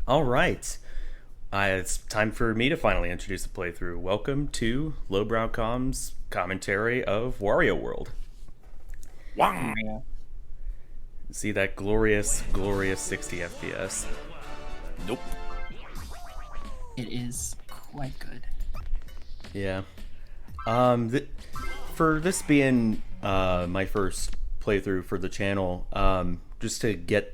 All right. It's time for me to finally introduce a playthrough. Welcome to LowBrowCom's commentary of Wario World. Wow. See that glorious, glorious 60 FPS. Nope. It is quite good. Yeah. For this being my first playthrough for the channel, just to get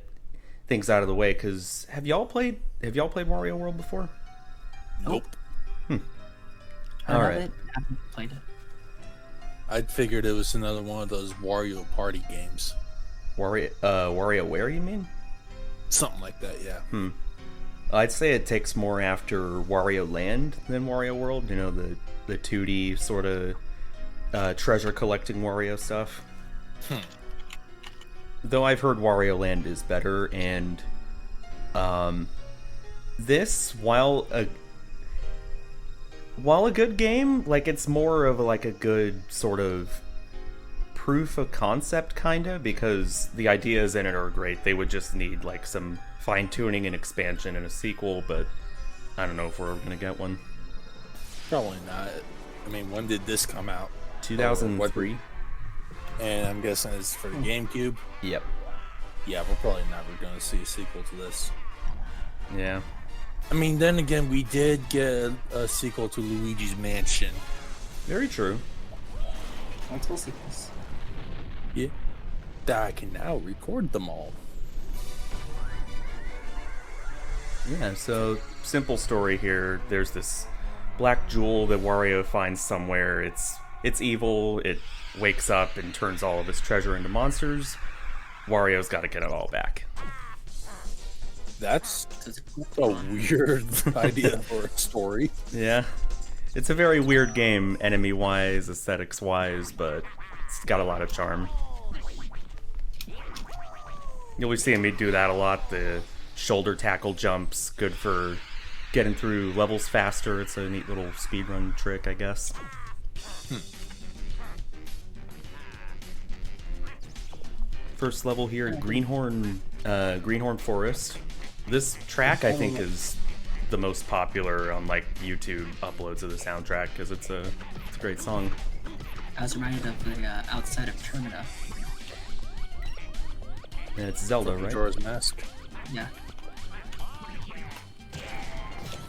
things out of the way, because have y'all played Wario World before? Nope. Heard All of right. it, haven't played it. I figured it was another one of those Wario Party games. WarioWare, you mean? Something like that, yeah. I'd say it takes more after Wario Land than Wario World. You know, the 2D sort of treasure collecting Wario stuff. Though I've heard Wario Land is better, and this, while a good game, like it's more of like a good sort of proof of concept kinda, because the ideas in it are great. They would just need like some fine tuning and expansion and a sequel, but I don't know if we're gonna get one. Probably not. I mean, when did this come out? 2003. And I'm guessing it's for the GameCube. Yep. Yeah, we're probably never going to see a sequel to this. Yeah. I mean, then again, we did get a sequel to Luigi's Mansion. Very true. Multiple sequels. Yeah. That I can now record them all. Yeah, so simple story here. There's this black jewel that Wario finds somewhere. It's evil. It wakes up and turns all of his treasure into monsters. Wario's got to get it all back. That's a weird idea for a story. Yeah. It's a very weird game, enemy-wise, aesthetics-wise, but it's got a lot of charm. You'll be seeing me do that a lot. The shoulder tackle jumps, good for getting through levels faster. It's a neat little speedrun trick, I guess. First level here, Greenhorn Forest. This track, I think, is the most popular on like YouTube uploads of the soundtrack because it's a great song. I was reminded of the outside of Termina. And it's Zelda, right? Majora's Mask. Yeah.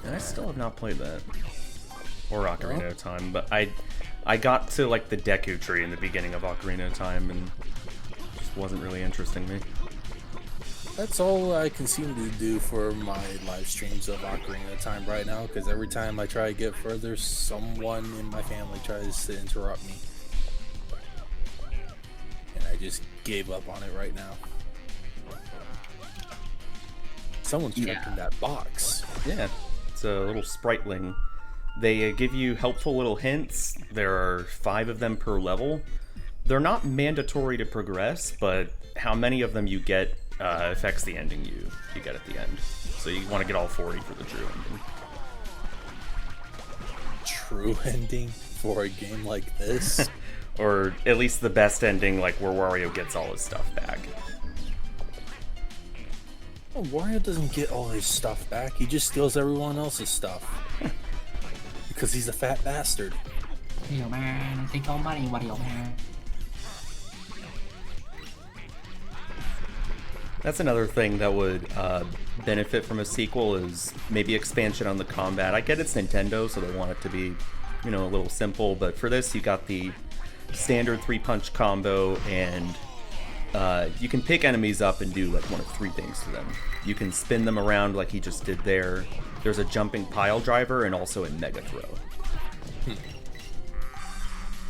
And I still have not played that. Or Ocarina of Time, but I got to like the Deku Tree in the beginning of Ocarina of Time and just wasn't really interesting me. That's all I can seem to do for my live streams of Ocarina of Time right now, because every time I try to get further, someone in my family tries to interrupt me. And I just gave up on it right now. Someone's checking that box. Yeah, it's a little spriteling. They give you helpful little hints. There are 5 of them per level. They're not mandatory to progress, but how many of them you get affects the ending you get at the end. So you want to get all 40 for the true ending. True ending for a game like this? Or at least the best ending, like where Wario gets all his stuff back. Oh, Wario doesn't get all his stuff back. He just steals everyone else's stuff. Because he's a fat bastard. Yo, man, take all money, Wario, man. That's another thing that would benefit from a sequel is maybe expansion on the combat. I get it's Nintendo, so they want it to be, you know, a little simple, but for this you got the standard 3-punch combo, and you can pick enemies up and do like one of 3 things to them. You can spin them around like he just did there. There's a jumping pile driver and also a mega throw.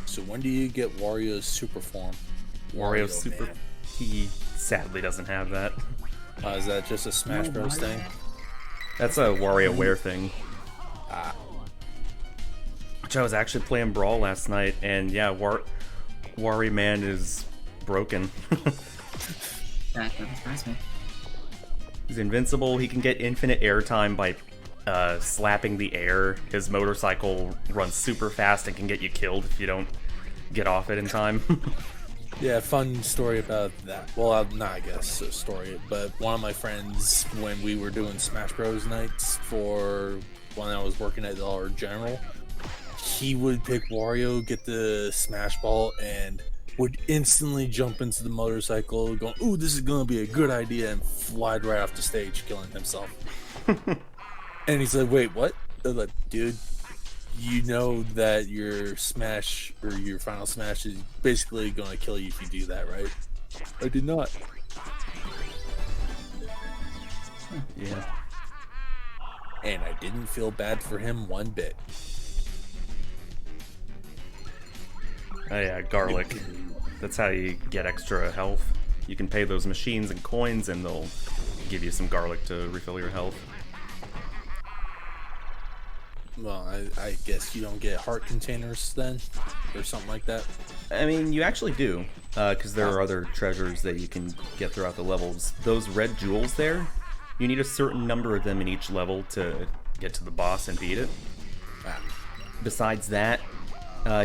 So when do you get Wario's super form? Wario Super... Man. He sadly doesn't have that. Is that just a Smash Bros thing? That's a WarioWare thing. Ah. Which I was actually playing Brawl last night, and yeah, Wario Man is broken. That doesn't surprise me. He's invincible. He can get infinite airtime by slapping the air. His motorcycle runs super fast and can get you killed if you don't get off it in time. Yeah, fun story about that. Well, not I guess a story, but one of my friends, when we were doing Smash Bros. Nights for when I was working at Dollar General, he would pick Wario, get the Smash Ball, and would instantly jump into the motorcycle, going, "Ooh, this is gonna be a good idea," and fly right off the stage, killing himself. And he's like, "Wait, what?" I'm like, dude, you know that your Smash or your final Smash is basically gonna kill you if you do that, right? I did not. Yeah. And I didn't feel bad for him one bit. Oh yeah, garlic. That's how you get extra health. You can pay those machines in coins and they'll give you some garlic to refill your health. Well, I guess you don't get heart containers then, or something like that. I mean, you actually do, because there are other treasures that you can get throughout the levels. Those red jewels there, you need a certain number of them in each level to get to the boss and beat it. Besides that,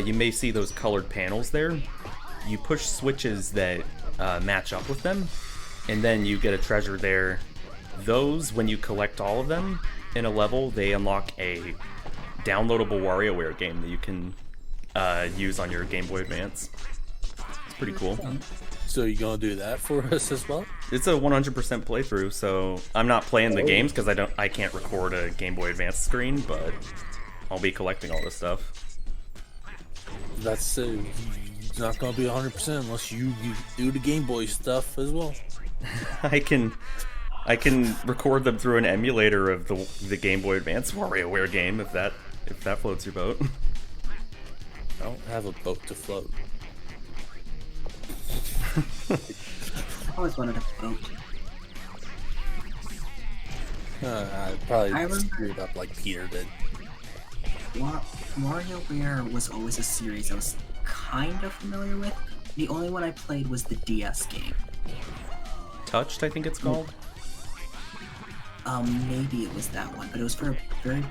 you may see those colored panels there. You push switches that match up with them, and then you get a treasure there. Those, when you collect all of them in a level, they unlock a downloadable Wario World game that you can use on your Game Boy Advance. It's pretty cool. So you gonna do that for us as well? It's a 100% playthrough, so I'm not playing the games because I can't record a Game Boy Advance screen, but I'll be collecting all this stuff. That's it's not gonna be 100% unless you do the Game Boy stuff as well. I can record them through an emulator of the Game Boy Advance WarioWare game if that floats your boat. I don't have a boat to float. I always wanted a boat. I probably I remember- screwed up like Peter did. WarioWare was always a series I was kind of familiar with. The only one I played was the DS game. Touched, I think it's called. Maybe it was that one, but it was for a very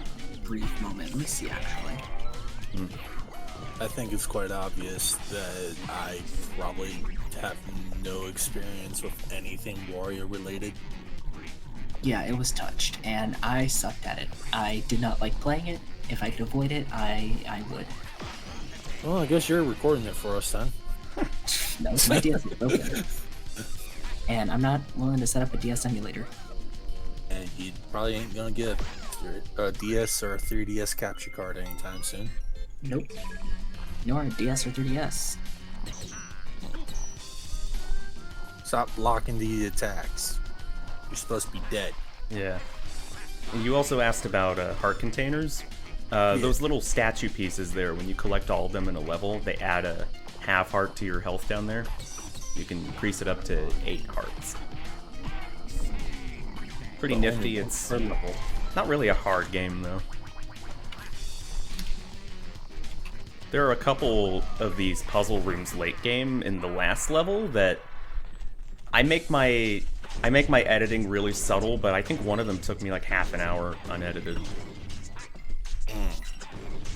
brief moment. Let me see, actually. I think it's quite obvious that I probably have no experience with anything Wario related. Yeah, it was touched, and I sucked at it. I did not like playing it. If I could avoid it, I would. Well, I guess you're recording it for us then. No, my DS is broken. And I'm not willing to set up a DS emulator. And you probably ain't gonna get a DS or a 3DS capture card anytime soon. Nope. Nor a DS or 3DS. Stop blocking the attacks. You're supposed to be dead. Yeah. And you also asked about heart containers. Those little statue pieces there, when you collect all of them in a level, they add a half heart to your health down there. You can increase it up to 8 hearts. Pretty nifty. It's not really a hard game, though. There are a couple of these puzzle rooms late game in the last level that I make my editing really subtle, but I think one of them took me like half an hour unedited.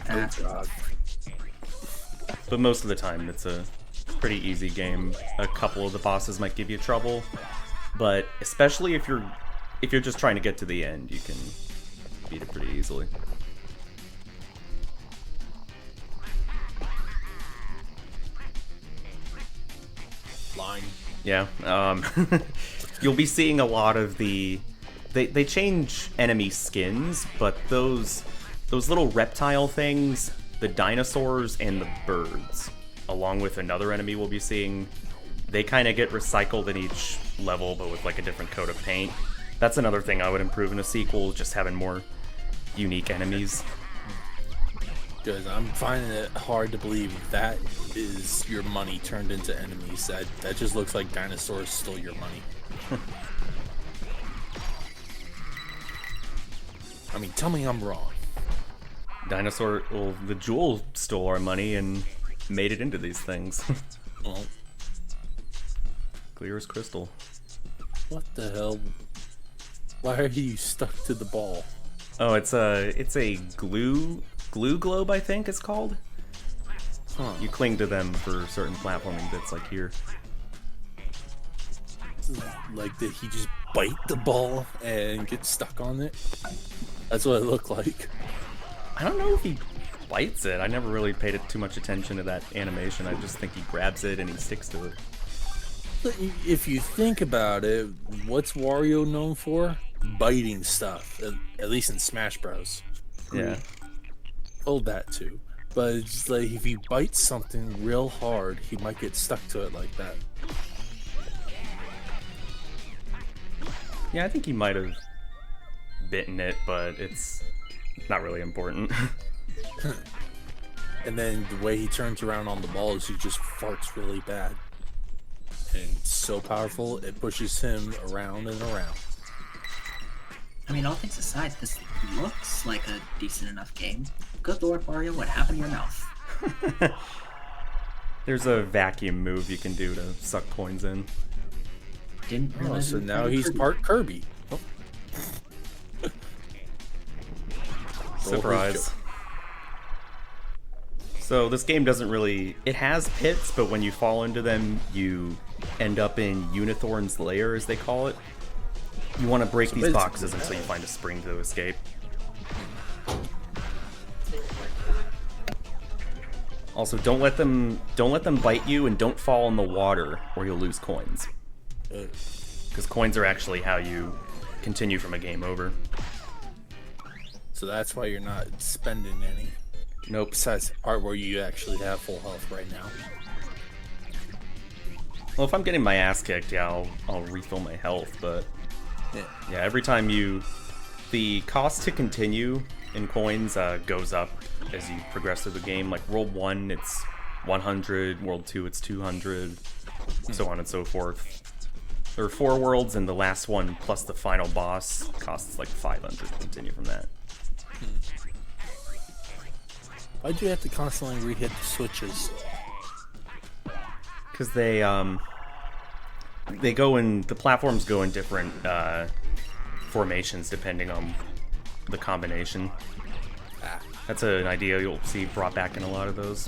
Oh god. But most of the time, it's a pretty easy game. A couple of the bosses might give you trouble, but especially if you're just trying to get to the end, you can beat it pretty easily. Line. Yeah. You'll be seeing a lot of the... They change enemy skins, but those little reptile things, the dinosaurs and the birds, along with another enemy we'll be seeing, they kind of get recycled in each level, but with like a different coat of paint. That's another thing I would improve in a sequel, just having more unique enemies. Because I'm finding it hard to believe that is your money turned into enemies. That just looks like dinosaurs stole your money. I mean, tell me I'm wrong. The jewel stole our money and made it into these things. Well, Clear as crystal. what the hell? Why are you stuck to the ball? Oh, it's a glue globe, I think it's called. Huh. You cling to them for certain platforming bits, like here. Like, did he just bite the ball and get stuck on it? That's what it looked like. I don't know if he bites it. I never really paid too much attention to that animation. I just think he grabs it and he sticks to it. But if you think about it, what's Wario known for? Biting stuff, at least in Smash Bros. Yeah. Told that too. But it's like, if he bites something real hard, he might get stuck to it like that. Yeah, I think he might have bitten it, but it's not really important. And then the way he turns around on the ball is he just farts really bad. And it's so powerful, it pushes him around and around. I mean, all things aside, this looks like a decent enough game. Good Lord, Mario, what happened to your mouth? There's a vacuum move you can do to suck coins in. Didn't Oh, realize so it was now part of he's Kirby. part Kirby. Oh. Surprise. So this game doesn't really... It has pits, but when you fall into them, you end up in Unithorn's lair, as they call it. You want to break these boxes until you find a spring to escape. Also, don't let them bite you, and don't fall in the water, or you'll lose coins. Because coins are actually how you continue from a game over. So that's why you're not spending any. Nope. Besides the part where you actually have full health right now. Well, if I'm getting my ass kicked, yeah, I'll refill my health, but... Yeah, every time the cost to continue in coins goes up as you progress through the game. Like World 1, it's 100, World 2, it's 200, so on and so forth. There are 4 worlds, and the last one, plus the final boss, costs like 500 to continue from that. Why'd you have to constantly re-hit the switches? Because they go in, the platforms go in different formations depending on the combination. That's an idea you'll see brought back in a lot of those.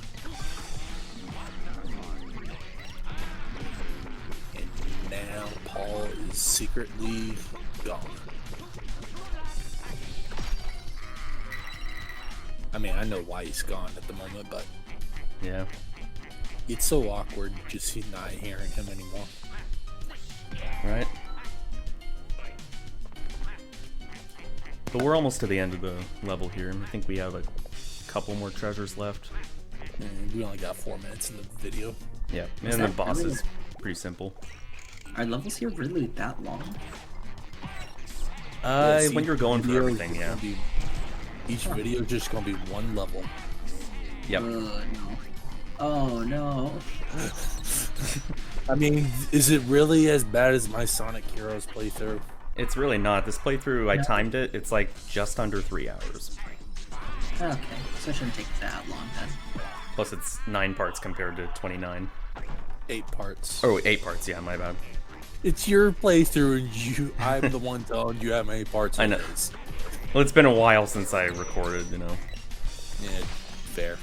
And now Paul is secretly gone. I mean, I know why he's gone at the moment, but Yeah. it's so awkward just not hearing him anymore. Right? But we're almost to the end of the level here. I think we have a couple more treasures left. And we only got 4 minutes in the video. Yeah, and Is the that boss really- is pretty simple. Are levels here really that long? When you're going for everything, yeah. Each video is just gonna be one level. Yep. No. Oh no. I mean, is it really as bad as my Sonic Heroes playthrough? It's really not. This playthrough, I timed it. It's like just under 3 hours. Okay, so it shouldn't take that long then. Plus, it's 9 parts compared to 29. 8 parts. Oh, 8 parts. Yeah, my bad. It's your playthrough, and I'm the one telling you how many parts I know. it is. Well, it's been a while since I recorded, you know. Yeah, fair.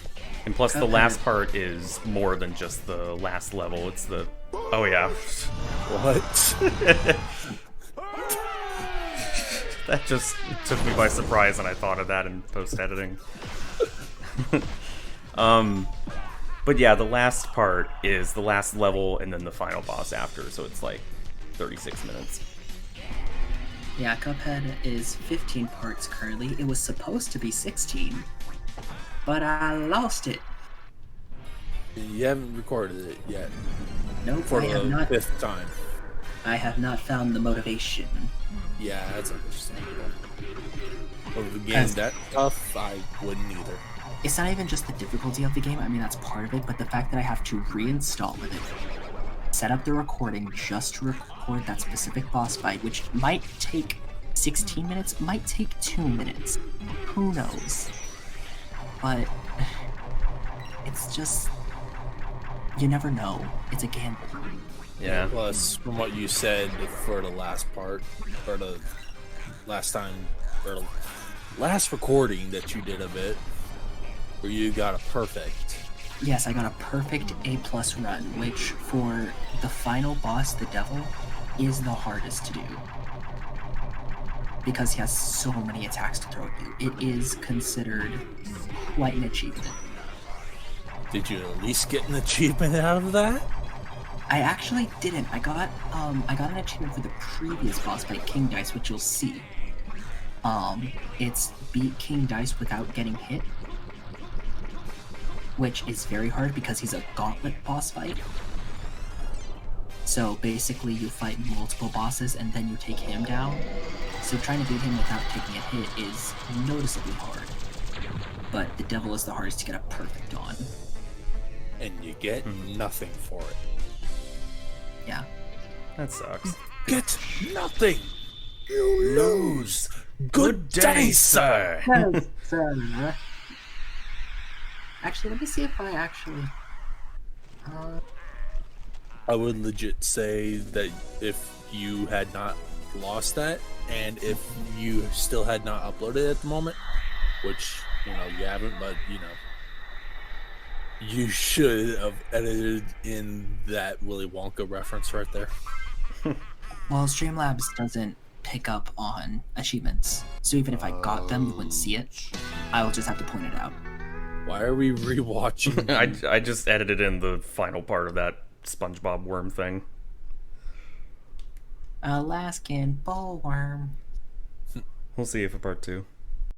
And plus, the last part is more than just the last level. It's the... Oh, yeah. What? That just took me by surprise, and I thought of that in post-editing. But yeah, the last part is the last level and then the final boss after, so it's like 36 minutes. Yeah, Cuphead is 15 parts currently. It was supposed to be 16, but I lost it. You haven't recorded it yet. Nope, For I have the not. 5th time. I have not found the motivation. Yeah, that's understandable. Of the game that tough, I wouldn't either. It's not even just the difficulty of the game. I mean, that's part of it, but the fact that I have to reinstall it, set up the recording just to record that specific boss fight, which might take 16 minutes, might take 2 minutes. Who knows? But it's just, you never know. It's a gamble. Yeah. Plus, from what you said for the last part, or the last time, or the last recording that you did of it, where you got a perfect, Yes, I got a perfect A+ run, which for the final boss, the devil, is the hardest to do. Because he has so many attacks to throw at you. It is considered quite an achievement. Did you at least get an achievement out of that? I actually didn't. I got an achievement for the previous boss fight, King Dice, which you'll see. It's beat King Dice without getting hit, which is very hard because he's a gauntlet boss fight. So basically you fight multiple bosses and then you take him down. So trying to beat him without taking a hit is noticeably hard. But the devil is the hardest to get a perfect on. And you get nothing for it. Yeah. That sucks. Get nothing! You lose! Good day, sir! Actually, let me see if I actually... I would legit say that if you had not lost that, and if you still had not uploaded it at the moment, which, you know, you haven't, but, you know, you should have edited in that Willy Wonka reference right there. Well, Streamlabs doesn't pick up on achievements, so even if I got them, you wouldn't see it. I will just have to point it out. Why are we rewatching? I just edited in the final part of that SpongeBob worm thing. Alaskan bullworm. We'll see you for part 2.